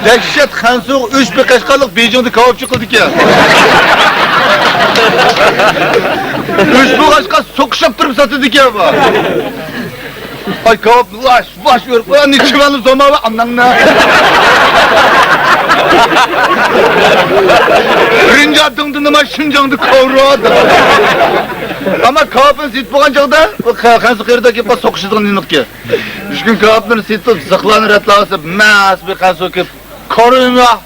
Dehşet Hansu 3 bir kaşkalık Beijing'de kavapçı kıldık ya. 3 bu kaşka sokuşup durup satırdık ya bu. Ay kavap vaş ver. Ulan ne çıvanlı zoma var anlamına. Birinci adımdı nima şuncandı kavradı. Ama kavapın sit boğan çağda Hansu kıyırda kep sokuşuduğun dinlik ki. 3 gün kavapın sit tutup zıklanı ratlağısı mas bir Hansu kep koruyum ya.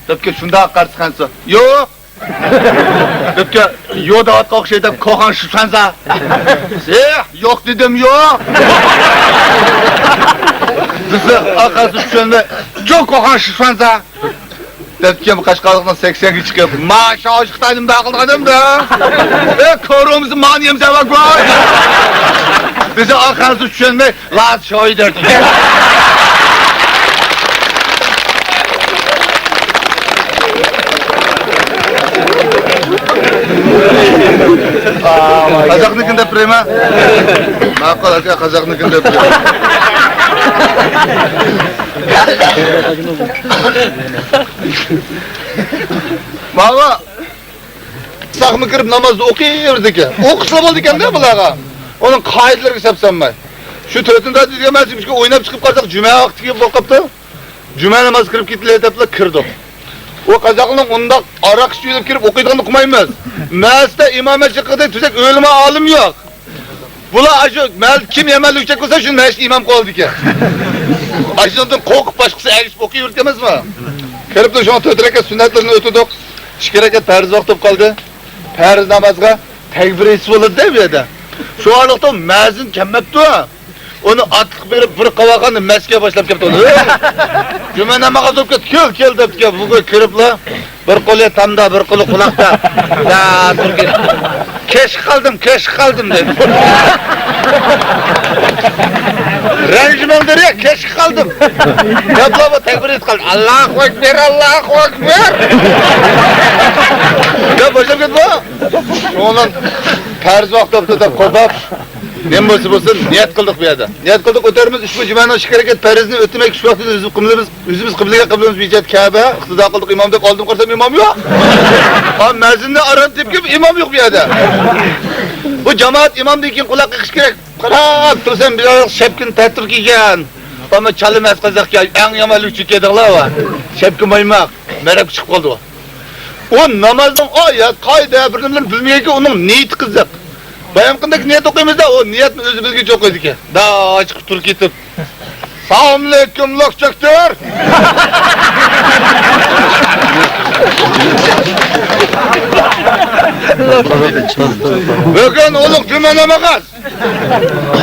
Dep ki şunda karşı Hansu. Yok. Dep ki yo da atqaq şey dep koğan şuşanza. Yok dedim yok. Bizi arkası şuşanza çok koğan şuşanza. Dep ki bu kaşkalıktan 80'e çıkıp maşa aşıktaydım da akıldadım da. Koruğumuzun maniyemize bak vay. Bizi arkası şuşanza laz şoy derdik. Kazaknikinde prema. Maqal aka Kazaknikinde prema. Baba saqmı kirib namazda o'qiyverdi ekan. O'qishlar bo'ldi ekanda bularga. Onun qoidalarga sapsanmay. Shu 4-da dizga masjidga o'ynab chiqib qolsak, juma vaqtiga bo'lib qopti. Juma namoz kirib ketdilar deblar kirdi. O Kazaklı'nın onda arak suyulup kirip okuyduğunu okumayımız. Meğerse imamet çıkıda tüzek ölüme alım yok. Bula acı, kim yemelli yüksek olsa şunu meşte imam koldu ki. Acıdan korkup başkası erişip okuyor demez mi? Kirip de şu an tötüreke sünnetlerini ötüdük. Şikereket perhiz vaktıp kaldı. Perhiz namazga tekbir esi olur değil mi ya da? Şu anlıkta mezun kemmekti ha. Onu atık verip bir kavakanı meske başlayıp kepti onu. Cüme namaga so'p ket, kel debdi ki bu kiripla. Bir kolu tamda, bir kolu kulakta. Da turgin. Keş kaldım dedi. Renjimen der ya, keş kaldım. Yapla bu tekbir et kaldı. Allahu Ekber, Allahu Ekber. Ya başlayıp ket bu. Onun perz vakti da kopap. Nem bo'lsa niyat qildik bu yerda. Niyat qildik o'tarimiz ushbu jumani shu harakat farizni o'tmak shu vaqtda o'zimiz qiblaga bijat Ka'ba iqtido qildik imom deb oldim qarsam imom yo'q. Ha mazinni aram tepkib imom yo'q bu yerda. Bu jamoat imomdan keyin quloq qiqish kerak. Qarab tursam bir oyoq shapkin tartib kiygan. Ama chalimas qazaqga eng yomon uchib ketdilar va. Shapkin maymoq, merak chiqib qoldi u. O namozning oyat, qoida bir nimalarni bilmayki uning niyati qiziq. Bayam qanday niyat o'qiymiz da, o niyatni o'zi bizga jo'q qo'ydi ekan. Da chiqib turib ketib. Assalomu alaykum lokchaktor. Bugun ulug' juma namog'az.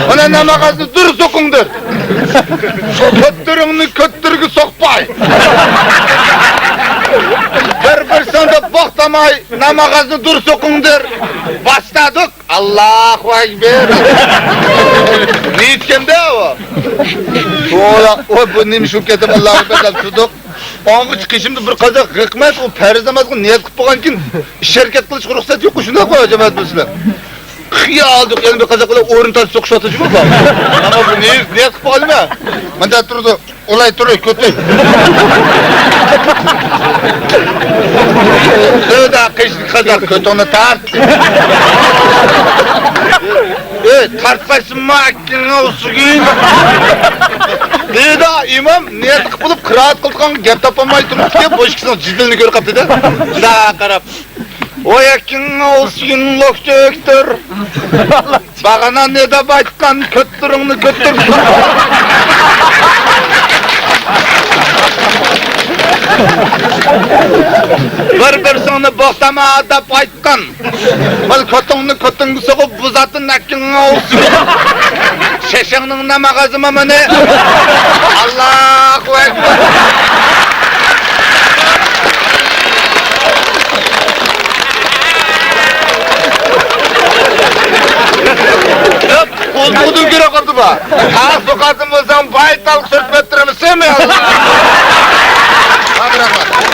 Mana namog'azni dur so'qingdir. Ko'ttiringni ko'ttirgi so'qpay. Bir sonda boqtamay namog'azni dur so'qingdir. Başladık. Allahu Ekber. Ne etkende o? O bu neymiş o ketip Allahu Ekber tuttuk. Onu çıkışımda bir kazak hikmet o periz namazını niyet kıp boğan kin iş hareket kılıç ruhsat yok. Şuna koy cemaat mesela. Kıya aldık yani bir kazakla oruntal sokuş atıcı mı var? Ama bu niyet kıp boğan mı? Ben de durdu. Olay duruyor kötü. Söyle kışlık kazak kötü onu tart. Tartmasın mı aklına olsun gün? Dedi imam niyet kıpılıp kıraat kıldıkan gep tapamayı durup ki boş kısın cidilini görüp kaptı da. Da karab. O yakına olsun lokçöktür. Bağına ne de baytkan köttürünü köttür. Bir sonu boğdama adap aytkan. Bal kötüngü soğup bu zatın akına olsun. Şeşeğinin namağazıma mı ne? Allahu Ekber. Koltuğunu göre kaldı ba. Ha sokatın olsam baytal sürtmettiremiz mi? Hadi rahmet.